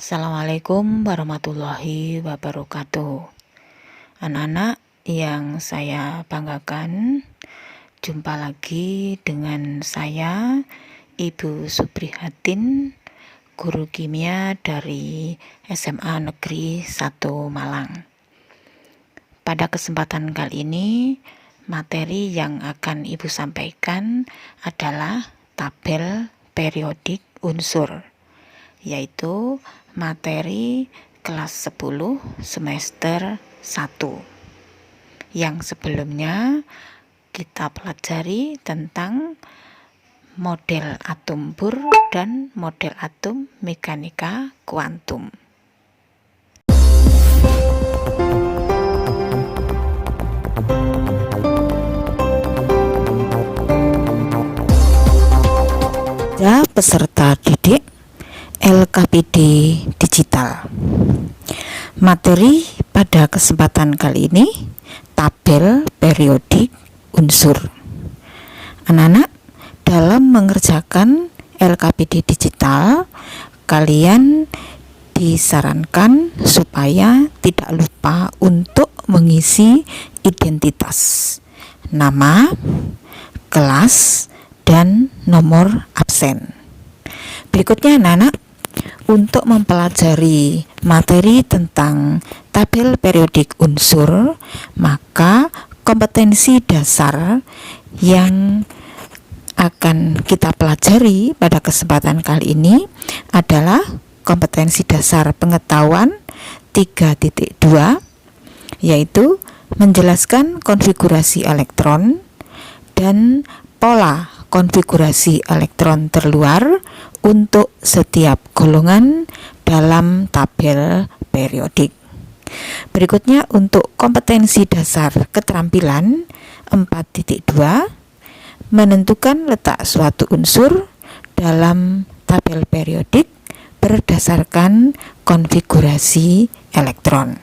Assalamualaikum warahmatullahi wabarakatuh. Anak-anak yang saya banggakan, jumpa lagi dengan saya, Ibu Suprihatin, guru kimia dari SMA Negeri 1 Malang. Pada kesempatan kali ini, materi yang akan Ibu sampaikan adalah tabel periodik unsur, yaitu materi kelas 10 semester 1 yang sebelumnya kita pelajari tentang model atom Bohr dan model atom mekanika kuantum. Ya, peserta didik LKPD digital. Materi pada kesempatan kali ini tabel periodik unsur. Anak-anak, dalam mengerjakan LKPD digital, kalian disarankan supaya tidak lupa untuk mengisi identitas, nama, kelas, dan nomor absen. Berikutnya anak-anak, untuk mempelajari materi tentang tabel periodik unsur, maka kompetensi dasar yang akan kita pelajari pada kesempatan kali ini adalah kompetensi dasar pengetahuan 3.2, yaitu menjelaskan konfigurasi elektron dan pola konfigurasi elektron terluar untuk setiap golongan dalam tabel periodik. Berikutnya untuk kompetensi dasar keterampilan 4.2, menentukan letak suatu unsur dalam tabel periodik berdasarkan konfigurasi elektron.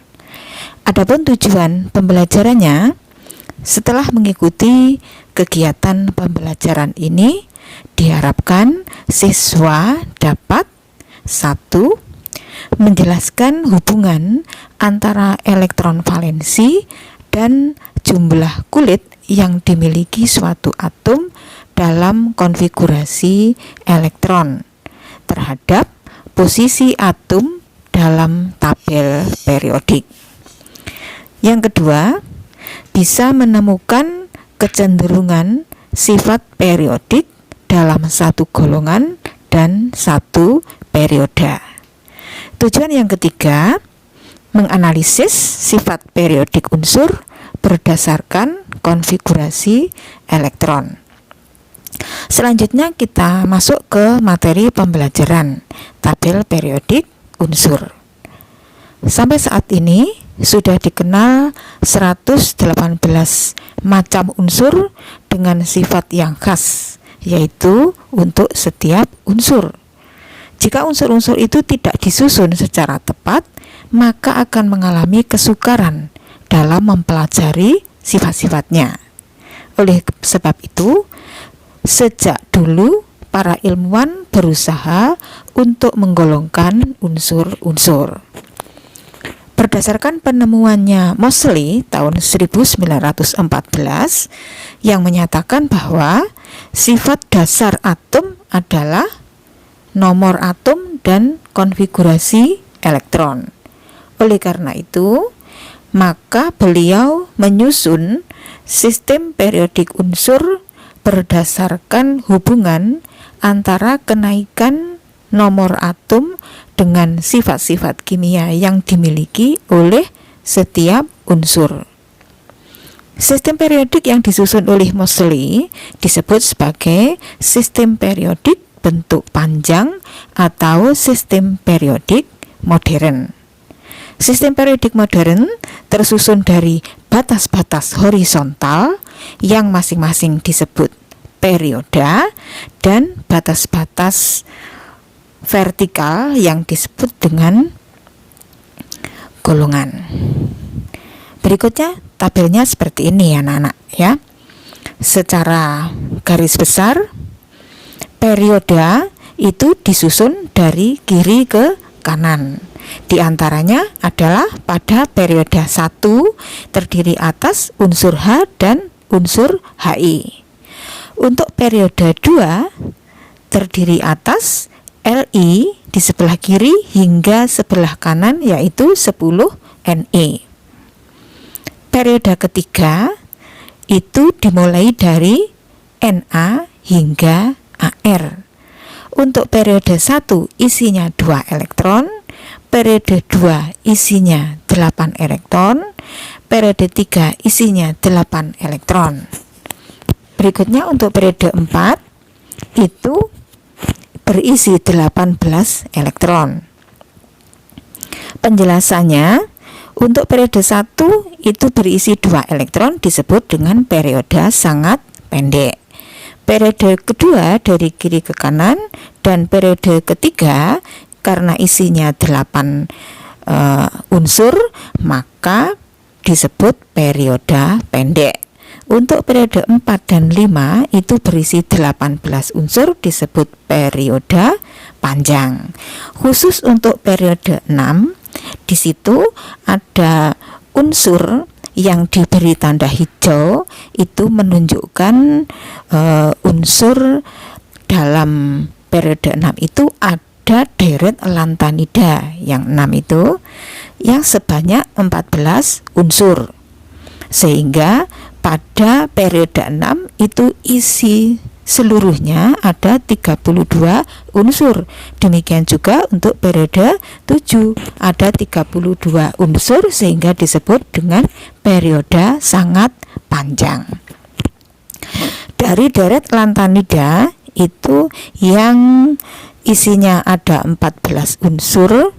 Adapun tujuan pembelajarannya, setelah mengikuti kegiatan pembelajaran ini, diharapkan siswa dapat 1. Menjelaskan hubungan antara elektron valensi dan jumlah kulit yang dimiliki suatu atom dalam konfigurasi elektron terhadap posisi atom dalam tabel periodik. Yang kedua, bisa menemukan kecenderungan sifat periodik dalam satu golongan dan satu periode. Tujuan yang ketiga, menganalisis sifat periodik unsur berdasarkan konfigurasi elektron. Selanjutnya kita masuk ke materi pembelajaran tabel periodik unsur. Sampai saat ini sudah dikenal 118 macam unsur dengan sifat yang khas, yaitu untuk setiap unsur. Jika unsur-unsur itu tidak disusun secara tepat, maka akan mengalami kesukaran dalam mempelajari sifat-sifatnya. Oleh sebab itu, sejak dulu para ilmuwan berusaha untuk menggolongkan unsur-unsur. Berdasarkan penemuannya Moseley tahun 1914 yang menyatakan bahwa sifat dasar atom adalah nomor atom dan konfigurasi elektron. Oleh karena itu, maka beliau menyusun sistem periodik unsur berdasarkan hubungan antara kenaikan nomor atom dengan sifat-sifat kimia yang dimiliki oleh setiap unsur. Sistem periodik yang disusun oleh Moseley disebut sebagai sistem periodik bentuk panjang atau sistem periodik modern. Sistem periodik modern tersusun dari batas-batas horizontal yang masing-masing disebut perioda dan batas-batas vertikal yang disebut dengan golongan. Berikutnya tabelnya seperti ini ya anak-anak ya. Secara garis besar, perioda itu disusun dari kiri ke kanan. Di antaranya adalah pada periode 1 terdiri atas unsur H dan unsur Hi. Untuk periode 2 terdiri atas Li di sebelah kiri hingga sebelah kanan, yaitu 10 Ne. Periode ketiga itu dimulai dari Na hingga Ar. Untuk periode 1 isinya 2 elektron, periode 2 isinya 8 elektron, periode 3 isinya 8 elektron. Berikutnya untuk periode 4 itu berisi 18 elektron. Penjelasannya, untuk periode 1 itu berisi 2 elektron disebut dengan periode sangat pendek. Periode kedua dari kiri ke kanan dan periode ketiga karena isinya 8 unsur maka disebut periode pendek. Untuk periode 4 dan 5 itu berisi 18 unsur disebut periode panjang. Khusus untuk periode 6 di situ ada unsur yang diberi tanda hijau, itu menunjukkan unsur dalam periode 6 itu ada deret lantanida yang 6 itu yang sebanyak 14 unsur. Sehingga pada periode 6 itu isi seluruhnya ada 32 unsur. Demikian juga untuk periode 7 ada 32 unsur sehingga disebut dengan periode sangat panjang. Dari deret lantanida itu yang isinya ada 14 unsur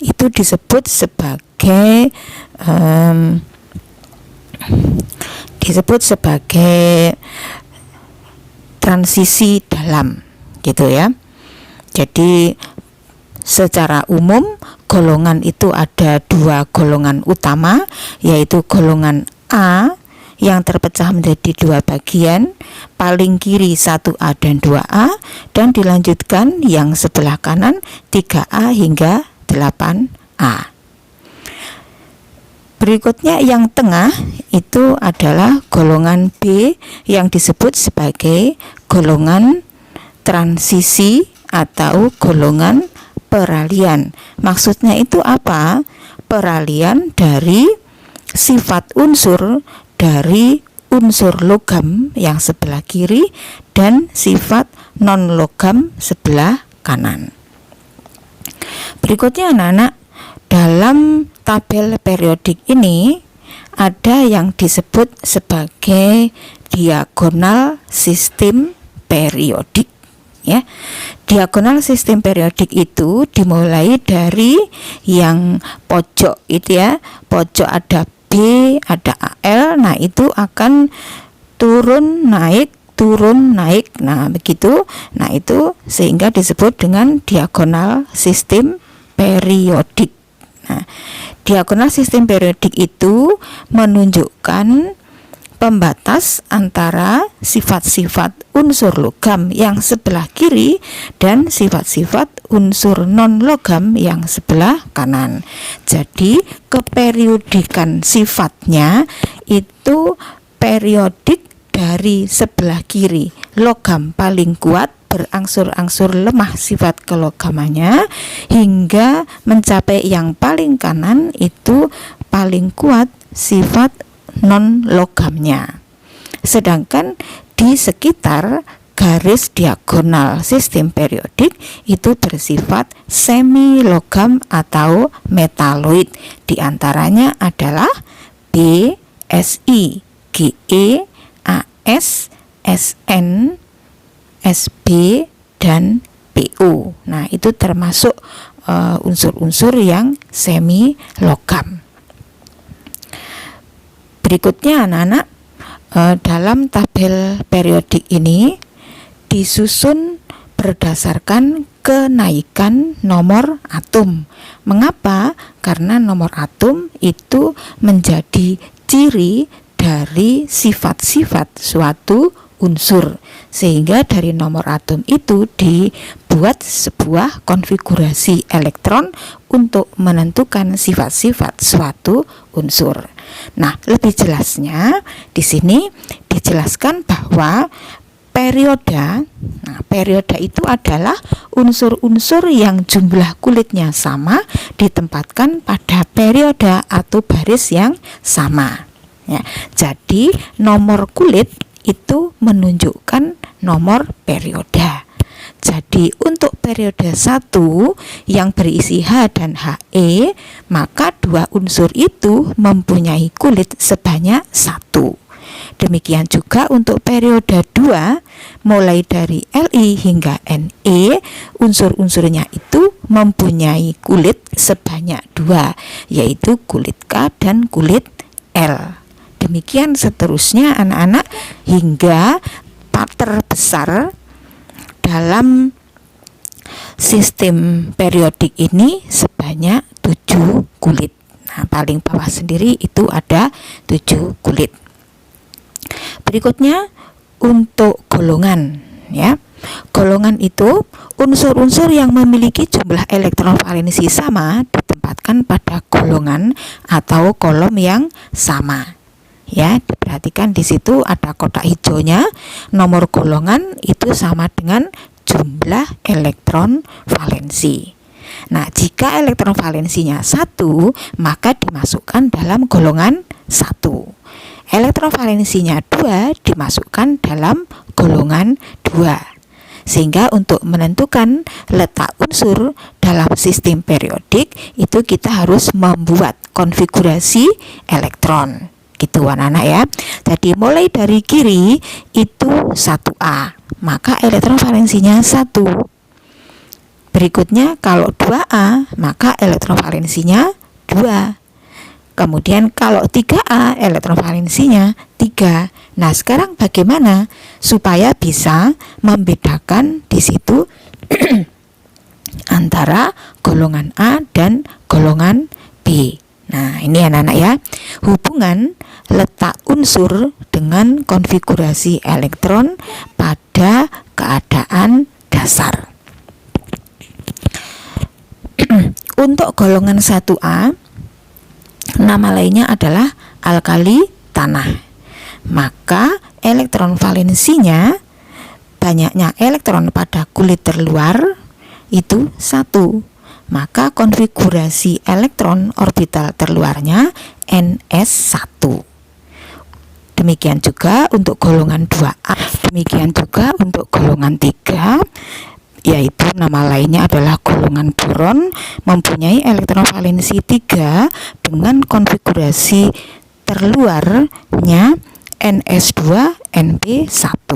itu disebut sebagai transisi dalam, gitu ya. Jadi secara umum golongan itu ada 2 golongan utama, yaitu golongan A yang terpecah menjadi 2 bagian, paling kiri 1A dan 2A, dan dilanjutkan yang sebelah kanan 3A hingga 8A. Berikutnya yang tengah itu adalah golongan B yang disebut sebagai golongan transisi atau golongan peralihan. Maksudnya itu apa? Peralihan dari sifat unsur dari unsur logam yang sebelah kiri dan sifat non logam sebelah kanan. Berikutnya anak-anak, dalam tabel periodik ini ada yang disebut sebagai diagonal sistem periodik, ya. Diagonal sistem periodik itu dimulai dari yang pojok itu ya, pojok ada B, ada AL, nah itu akan turun naik, nah begitu, nah itu sehingga disebut dengan diagonal sistem periodik. Nah, diagonal sistem periodik itu menunjukkan pembatas antara sifat-sifat unsur logam yang sebelah kiri dan sifat-sifat unsur non logam yang sebelah kanan. Jadi keperiodikan sifatnya itu periodik dari sebelah kiri, logam paling kuat berangsur-angsur lemah sifat kelogamannya hingga mencapai yang paling kanan itu paling kuat sifat non logamnya. Sedangkan di sekitar garis diagonal sistem periodik itu bersifat semi logam atau metaloid. Di antaranya adalah B, Si, Ge, As, Sn, Sb dan Pu. Nah, itu termasuk unsur-unsur yang semi logam. Berikutnya anak-anak, dalam tabel periodik ini disusun berdasarkan kenaikan nomor atom. Mengapa? Karena nomor atom itu menjadi ciri dari sifat-sifat suatu unsur. sehingga dari nomor atom itu dibuat sebuah konfigurasi elektron untuk menentukan sifat-sifat suatu unsur. Nah, lebih jelasnya di sini dijelaskan bahwa periode itu adalah unsur-unsur yang jumlah kulitnya sama ditempatkan pada periode atau baris yang sama. Ya, jadi nomor kulit itu menunjukkan nomor periode. Jadi untuk periode 1 yang berisi H dan He, maka dua unsur itu mempunyai kulit sebanyak 1. Demikian juga untuk periode 2 mulai dari Li hingga Ne, unsur-unsurnya itu mempunyai kulit sebanyak 2, yaitu kulit K dan kulit L. Demikian seterusnya anak-anak hingga terbesar dalam sistem periodik ini sebanyak 7 kulit. Nah, paling bawah sendiri itu ada 7 kulit. Berikutnya untuk golongan, ya. Golongan itu unsur-unsur yang memiliki jumlah elektron valensi sama ditempatkan pada golongan atau kolom yang sama. Ya, diperhatikan di situ ada kotak hijaunya, nomor golongan itu sama dengan jumlah elektron valensi. Nah, jika elektron valensinya 1, maka dimasukkan dalam golongan 1. Elektron valensinya 2 dimasukkan dalam golongan 2. Sehingga untuk menentukan letak unsur dalam sistem periodik itu kita harus membuat konfigurasi elektron. Gitu anak-anak ya. Jadi mulai dari kiri itu 1A, maka elektron valensinya 1. Berikutnya kalau 2A, maka elektron valensinya 2. Kemudian kalau 3A, elektron valensinya 3. Nah, sekarang bagaimana supaya bisa membedakan di situ antara golongan A dan golongan B? Nah, ini anak-anak ya, hubungan letak unsur dengan konfigurasi elektron pada keadaan dasar. Untuk golongan 1A, nama lainnya adalah alkali tanah. Maka elektron valensinya, banyaknya elektron pada kulit terluar itu 1. Maka konfigurasi elektron orbital terluarnya Ns1. Demikian juga untuk golongan 2A. Demikian juga untuk golongan 3, yaitu nama lainnya adalah golongan boron, mempunyai elektron valensi 3 dengan konfigurasi terluarnya Ns2 Np1.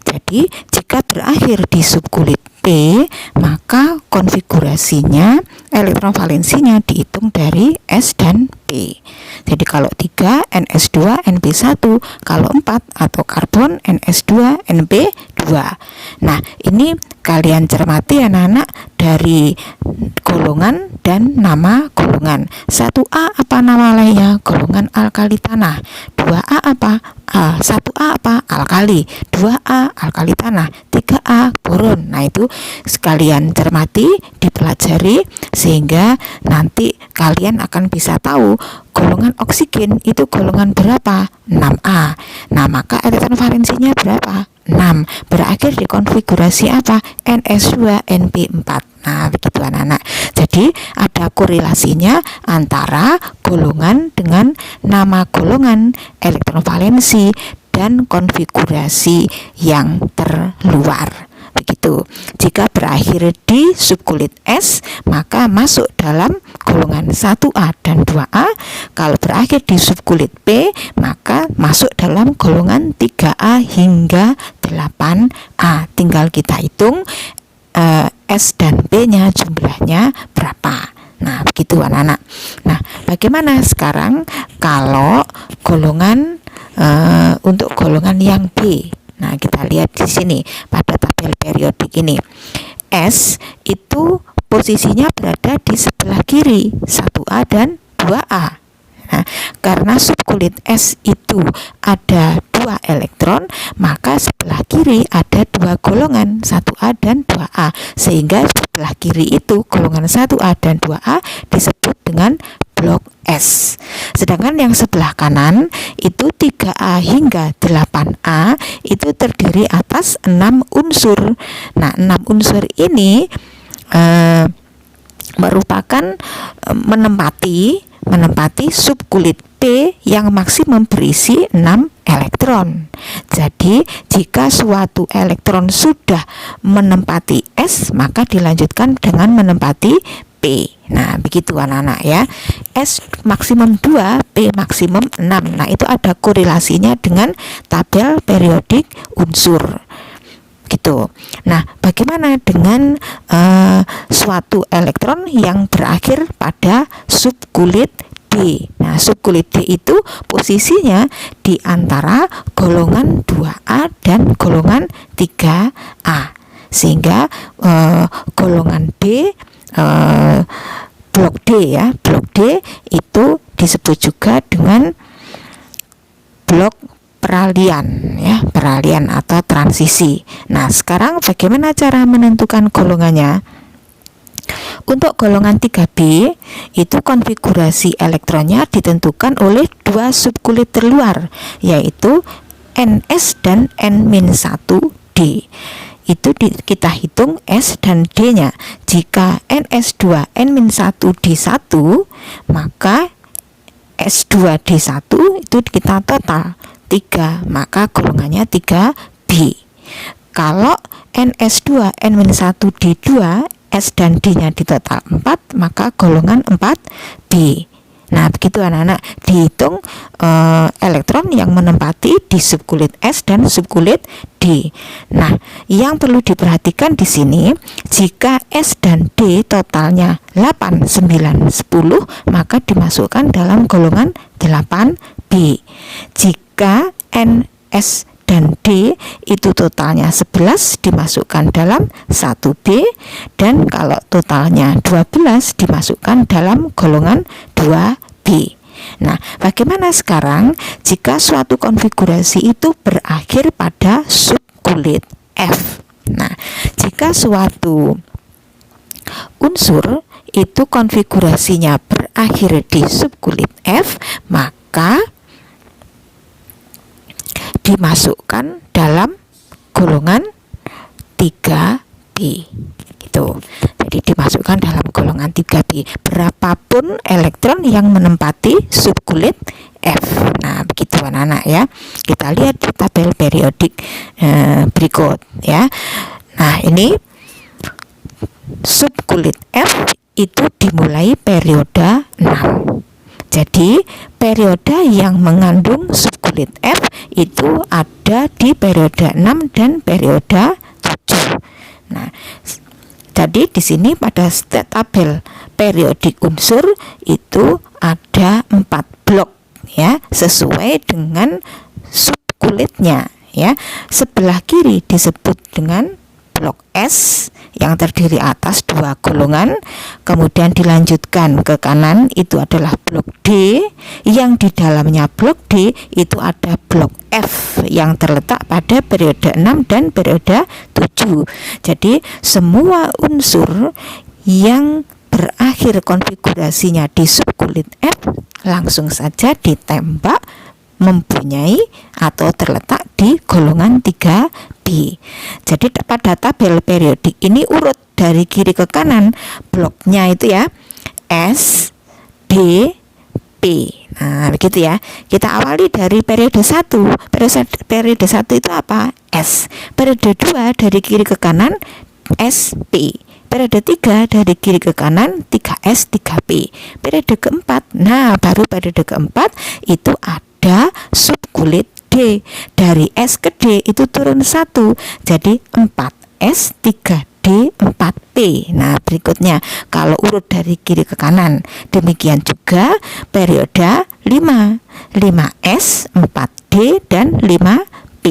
Jadi jika berakhir di subkulit P, maka konfigurasinya elektron valensinya dihitung dari S dan P. Jadi kalau 3 Ns2 Np1, kalau 4 atau karbon Ns2 Np2. Nah, ini kalian cermati anak-anak dari golongan dan nama golongan. 1A apa nama lainnya? Golongan alkali tanah. 2A apa? 1A apa? Alkali. 2A alkali tanah. 3A boron. Nah, itu sekalian cermati, dipelajari, sehingga nanti kalian akan bisa tahu golongan oksigen itu golongan berapa? 6A. Nah, maka elektron valensinya berapa? 6. Berakhir di konfigurasi apa? Ns2 Np4. Nah, begitu anak-anak. Jadi ada korelasinya antara golongan dengan nama golongan, elektron valensi, dan konfigurasi yang terluar. Begitu. Jika berakhir di subkulit S, maka masuk dalam golongan 1A dan 2A. Kalau berakhir di subkulit P, maka masuk dalam golongan 3A hingga 8A. Tinggal kita hitung S dan B-nya jumlahnya berapa. Nah, begitu anak-anak. Nah, bagaimana sekarang kalau golongan untuk golongan yang B? Nah, kita lihat di sini pada tabel periodik ini. S itu posisinya berada di sebelah kiri 1A dan 2A. Nah, karena subkulit S itu ada 2 2 elektron, maka sebelah kiri ada 2 golongan, 1A dan 2A, sehingga sebelah kiri itu golongan 1A dan 2A disebut dengan blok S. Sedangkan yang sebelah kanan itu 3A hingga 8A itu terdiri atas 6 unsur. Nah, 6 unsur ini merupakan menempati subkulit B yang maksimum berisi 6 elektron. Jadi jika suatu elektron sudah menempati S, maka dilanjutkan dengan menempati P. Nah, begitu anak-anak ya. S maksimum 2, P maksimum 6. Nah, itu ada korelasinya dengan tabel periodik unsur. Gitu. Nah, bagaimana dengan suatu elektron yang berakhir pada subkulit D? Nah, subkulit D itu posisinya di antara golongan 2A dan golongan 3A. Sehingga golongan D, blok D ya, blok D itu disebut juga dengan blok peralihan ya, peralihan atau transisi. Nah, sekarang bagaimana cara menentukan golongannya? Untuk golongan 3B itu konfigurasi elektronnya ditentukan oleh 2 subkulit terluar, yaitu NS dan N-1D. Itu kita hitung S dan D-nya. Jika NS2 N-1D1, maka S2D1 itu kita total 3, maka golongannya 3B. Kalau NS2 N-1D2, S dan D-nya di total 4, maka golongan 4B. Nah, begitu anak-anak, dihitung elektron yang menempati di subkulit S dan subkulit D. Nah, yang perlu diperhatikan di sini, jika S dan D totalnya 8, 9, 10, maka dimasukkan dalam golongan 8B. Jika NS dan D itu totalnya 11, dimasukkan dalam 1B, dan kalau totalnya 12 dimasukkan dalam golongan 2B. Nah, bagaimana sekarang jika suatu konfigurasi itu berakhir pada subkulit F? Nah, jika suatu unsur itu konfigurasinya berakhir di subkulit F, maka dimasukkan dalam golongan 3B. Gitu. Jadi dimasukkan dalam golongan 3B berapapun elektron yang menempati subkulit F. Nah, begitu anak-anak ya. Kita lihat di tabel periodik berikut ya. Nah, ini subkulit F itu dimulai periode 6. Jadi periode yang mengandung subkulit F itu ada di periode 6 dan periode 7. Nah, jadi di sini pada tabel periodik unsur itu ada 4 blok ya, sesuai dengan subkulitnya ya. Sebelah kiri disebut dengan blok S yang terdiri atas 2 golongan, kemudian dilanjutkan ke kanan itu adalah blok D, yang di dalamnya blok D itu ada blok F yang terletak pada periode 6 dan periode 7. Jadi semua unsur yang berakhir konfigurasinya di subkulit F langsung saja ditembak mempunyai atau terletak di golongan 3B. Jadi pada tabel periodik ini urut dari kiri ke kanan bloknya itu ya, S, D, P. Nah, begitu ya. Kita awali dari periode 1. Periode 1 itu apa? S. Periode 2 dari kiri ke kanan SP. Periode 3 dari kiri ke kanan 3S, 3P. Periode keempat, nah baru periode keempat itu ada subkulit D. Dari S ke D itu turun 1, jadi 4S, 3D, 4P. Nah, berikutnya kalau urut dari kiri ke kanan, demikian juga periode 5, 5S, 4D, dan 5P.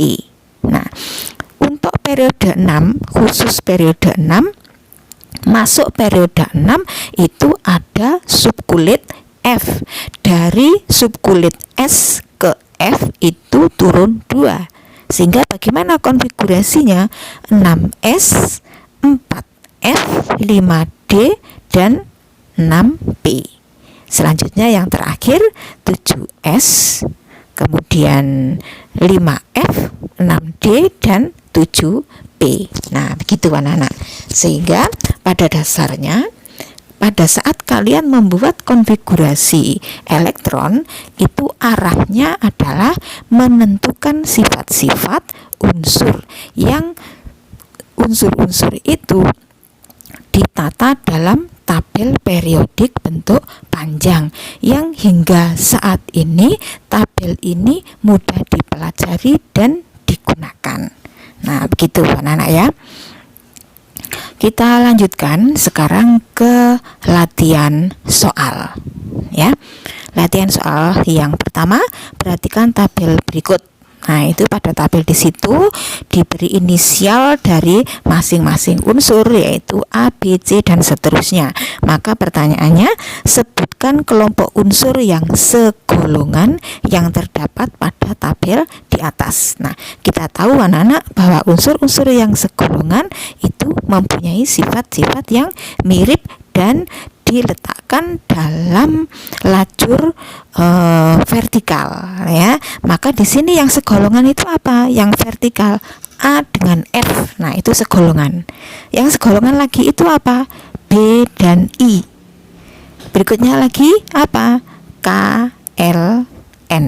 Nah, untuk periode 6, khusus periode 6, masuk periode 6 itu ada subkulit F. Dari dari subkulit S ke F itu turun 2. Sehingga bagaimana konfigurasinya? 6S, 4F, 5D, dan 6P. Selanjutnya yang terakhir 7S, kemudian 5F, 6D, dan 7P. Nah, begitu anak-anak. Sehingga pada dasarnya pada saat kalian membuat konfigurasi elektron, itu arahnya adalah menentukan sifat-sifat unsur yang unsur-unsur itu ditata dalam tabel periodik bentuk panjang yang hingga saat ini tabel ini mudah dipelajari dan digunakan. Nah, begitu anak-anak ya. Kita lanjutkan sekarang ke latihan soal ya. Latihan soal yang pertama, perhatikan tabel berikut. Nah, itu pada tabel di situ diberi inisial dari masing-masing unsur, yaitu A, B, C, dan seterusnya. Maka pertanyaannya, sebutkan kelompok unsur yang segolongan yang terdapat pada tabel di atas. Nah, kita tahu anak-anak bahwa unsur-unsur yang segolongan itu mempunyai sifat-sifat yang mirip dan diletakkan dalam lajur vertikal ya. Maka di sini yang segolongan itu apa? Yang vertikal A dengan F. Nah, itu segolongan. Yang segolongan lagi itu apa? B dan I. Berikutnya lagi apa? K, L, N.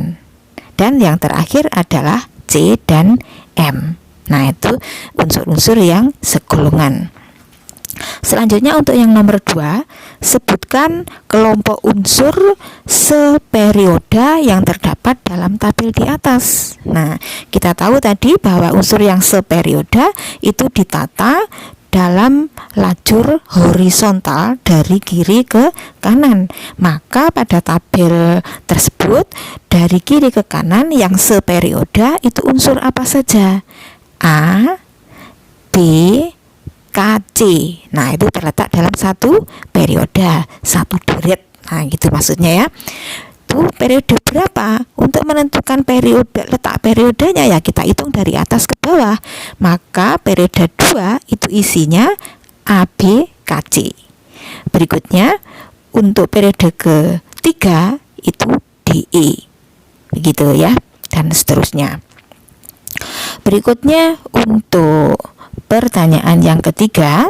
Dan yang terakhir adalah C dan M. Nah, itu unsur-unsur yang segolongan. Selanjutnya untuk yang nomor 2, sebutkan kelompok unsur seperioda yang terdapat dalam tabel di atas. Nah, kita tahu tadi bahwa unsur yang seperioda itu ditata dalam lajur horizontal dari kiri ke kanan. Maka pada tabel tersebut dari kiri ke kanan yang seperioda itu unsur apa saja? A, B, KC. Nah, itu terletak dalam satu perioda, satu deret. Nah, gitu maksudnya ya. Itu periode berapa? Untuk menentukan periode, letak periodenya ya kita hitung dari atas ke bawah. Maka periode 2 itu isinya A, B, KC. Berikutnya untuk periode ketiga itu DE. Begitu ya, dan seterusnya. Berikutnya untuk pertanyaan yang ketiga,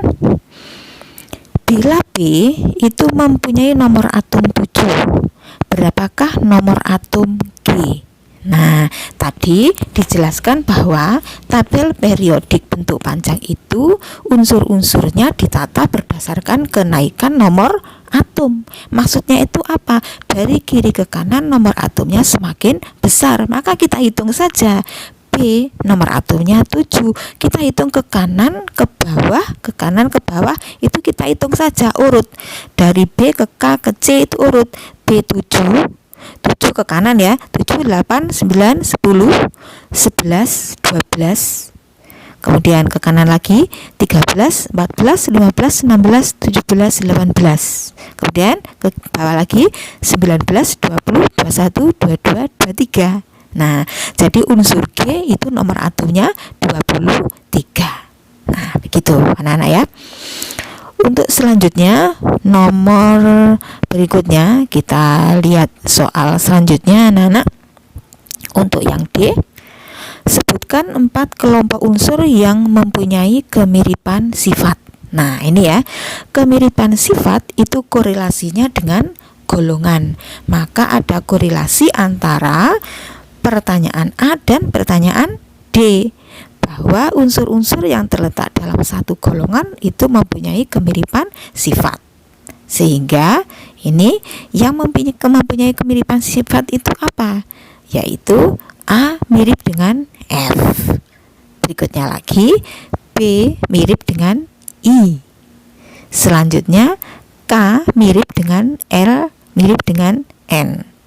bila B itu mempunyai nomor atom 7, berapakah nomor atom G? Nah, tadi dijelaskan bahwa tabel periodik bentuk panjang itu unsur-unsurnya ditata berdasarkan kenaikan nomor atom. Maksudnya itu apa? Dari kiri ke kanan nomor atomnya semakin besar, maka kita hitung saja. B nomor atomnya 7, kita hitung ke kanan ke bawah, ke kanan ke bawah itu kita hitung saja urut dari B ke K ke C itu urut B7 ke kanan ya, 7, 8, 9, 10, 11, 12, kemudian ke kanan lagi 13, 14, 15, 16, 17, 18, kemudian ke bawah lagi 19, 20, 21, 22, 23. Nah, jadi unsur G itu nomor atomnya 23. Nah, begitu anak-anak ya. Untuk selanjutnya, nomor berikutnya kita lihat soal selanjutnya anak-anak. Untuk yang D, sebutkan 4 kelompok unsur yang mempunyai kemiripan sifat. Nah, ini ya, kemiripan sifat itu korelasinya dengan golongan. Maka ada korelasi antara pertanyaan A dan pertanyaan D, bahwa unsur-unsur yang terletak dalam satu golongan itu mempunyai kemiripan sifat. Sehingga ini yang mempunyai kemiripan sifat itu apa? Yaitu A mirip dengan F. Berikutnya lagi B mirip dengan I. Selanjutnya K mirip dengan L mirip dengan N.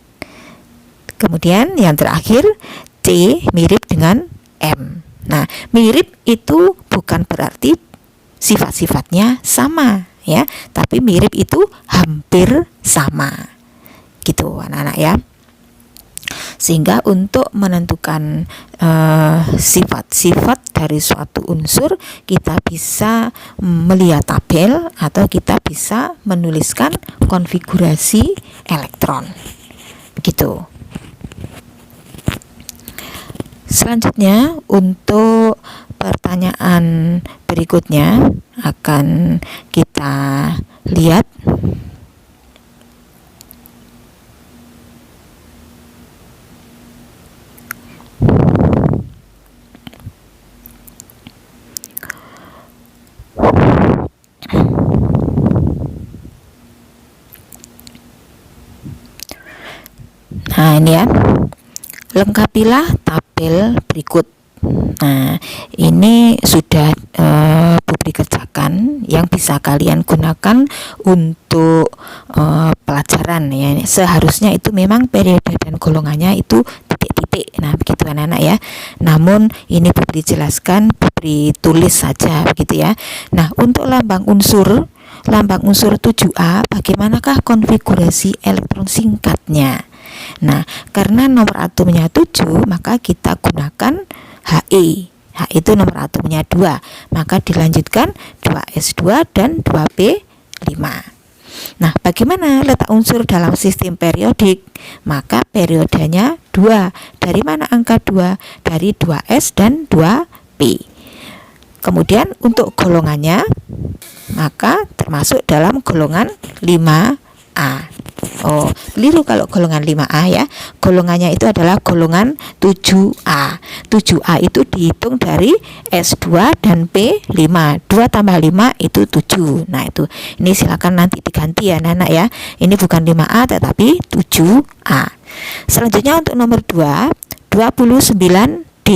Kemudian yang terakhir C mirip dengan M. Nah, mirip itu bukan berarti sifat-sifatnya sama ya, tapi mirip itu hampir sama. gitu anak-anak ya. Sehingga untuk menentukan sifat-sifat dari suatu unsur, kita bisa melihat tabel atau kita bisa menuliskan konfigurasi elektron. Begitu. Selanjutnya untuk pertanyaan berikutnya akan kita lihat. Nah, ini ya. Lengkapilah tabel berikut. Nah, ini sudah Putri kerjakan yang bisa kalian gunakan untuk pelajaran ya. Seharusnya itu memang periode dan golongannya itu titik-titik. Nah, begitu anak-anak ya. Namun ini Putri jelaskan, Putri tulis saja begitu ya. Nah, untuk lambang unsur 7A, bagaimanakah konfigurasi elektron singkatnya? Nah, karena nomor atomnya 7, maka kita gunakan He. He itu nomor atomnya 2, maka dilanjutkan 2S2 dan 2P5. Nah, bagaimana letak unsur dalam sistem periodik? Maka periodenya 2. Dari mana angka 2? Dari 2S dan 2P. Kemudian untuk golongannya, maka termasuk dalam golongan 5A. Oh, keliru kalau golongan 5A ya. Golongannya itu adalah golongan 7A. 7A itu dihitung dari S2 dan P5. 2 tambah 5 itu 7. Nah, itu. Ini silakan nanti diganti ya, anak-anak ya. Ini bukan 5A tetapi 7A. Selanjutnya untuk nomor 2, 29D.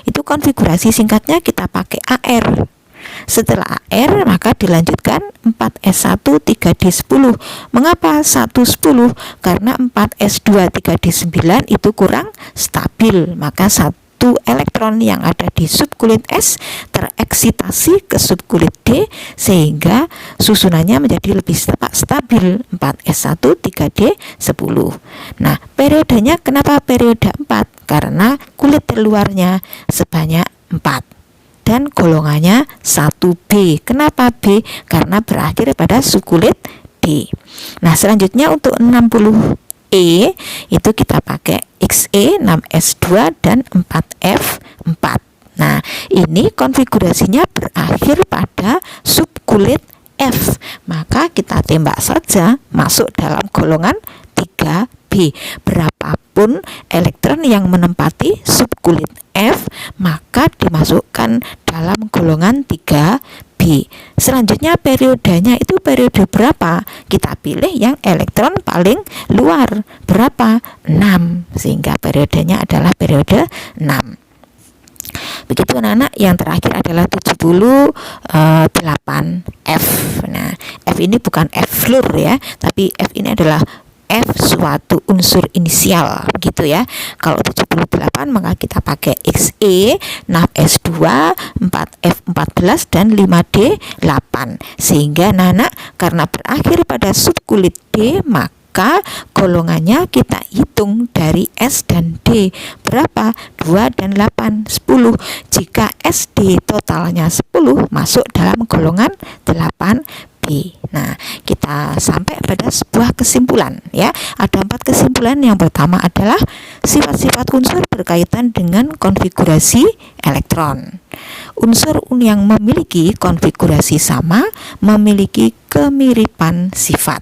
Itu konfigurasi singkatnya kita pakai AR. Setelah AR maka dilanjutkan 4S1 3D10. Mengapa 110? Karena 4S2 3D9 itu kurang stabil, maka satu elektron yang ada di subkulit S tereksitasi ke subkulit D sehingga susunannya menjadi lebih stabil, 4S1 3D10. Nah, periodenya kenapa periode 4? Karena kulit terluarnya sebanyak 4 dan golongannya 1B. Kenapa B? Karena berakhir pada subkulit D. Nah, selanjutnya untuk 60E itu kita pakai XE 6S2 dan 4F4. Nah, ini konfigurasinya berakhir pada subkulit F. Maka kita tembak saja masuk dalam golongan 3B. Berapapun elektron yang menempati subkulit F, maka dimasukkan dalam golongan 3B. Selanjutnya periodenya itu periode berapa? Kita pilih yang elektron paling luar. Berapa? 6. Sehingga periodenya adalah periode 6. Begitu anak-anak. Yang terakhir adalah 78F. Nah, F ini bukan F fluor ya, tapi F ini adalah F suatu unsur inisial gitu ya. Kalau 78 maka kita pakai XE 6S2 4F14 dan 5D8. Sehingga anak-anak karena berakhir pada subkulit D, maka golongannya kita hitung dari S dan D. Berapa? 2 dan 8, 10. Jika SD totalnya 10, masuk dalam golongan 8B. Nah, kita sampai pada sebuah kesimpulan ya. Ada 4 kesimpulan. Yang pertama adalah sifat-sifat unsur berkaitan dengan konfigurasi elektron. Unsur yang memiliki konfigurasi sama memiliki kemiripan sifat.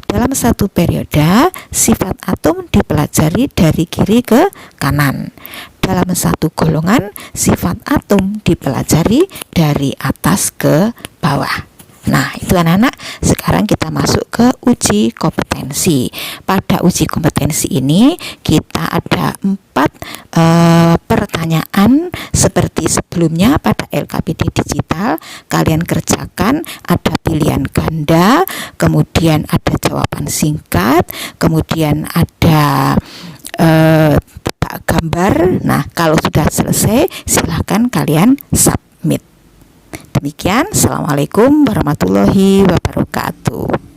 Dalam satu periode, sifat atom dipelajari dari kiri ke kanan. Dalam satu golongan, sifat atom dipelajari dari atas ke bawah. Nah, itu anak-anak. Sekarang kita masuk ke uji kompetensi. Pada uji kompetensi ini kita ada 4 pertanyaan seperti sebelumnya pada LKPD digital. Kalian kerjakan, ada pilihan ganda, kemudian ada jawaban singkat, kemudian ada tebak gambar. Nah, kalau sudah selesai silakan kalian submit. Demikian, assalamualaikum warahmatullahi wabarakatuh.